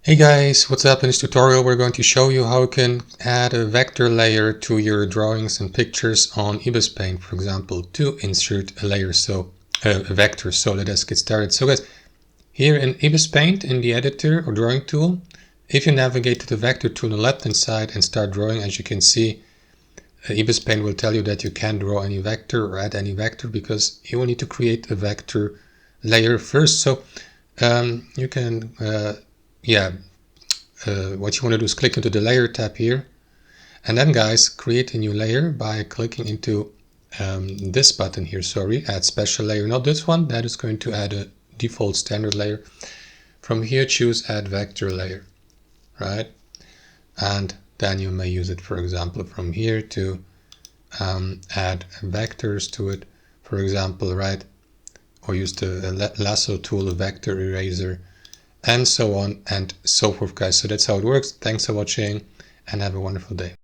Hey guys, what's up? In this tutorial we're going to show you how you can add a vector layer to your drawings and pictures on ibisPaint, for example, to insert a layer, a vector. So let us get started. So guys, here in ibisPaint, in the editor or drawing tool, if you navigate to the vector tool on the left hand side and start drawing, as you can see, ibisPaint will tell you that you can't draw any vector or add any vector because you will need to create a vector layer first. So you can what you want to do is click into the layer tab here, and then guys, create a new layer by clicking into this button here, add special layer, not this one, that is going to add a default standard layer. From here choose add vector layer, right? And then you may use it, for example, from here to add vectors to it, for example, right? Or use the lasso tool, a vector eraser, and so on and so forth, guys. So that's how it works. Thanks for watching and have a wonderful day.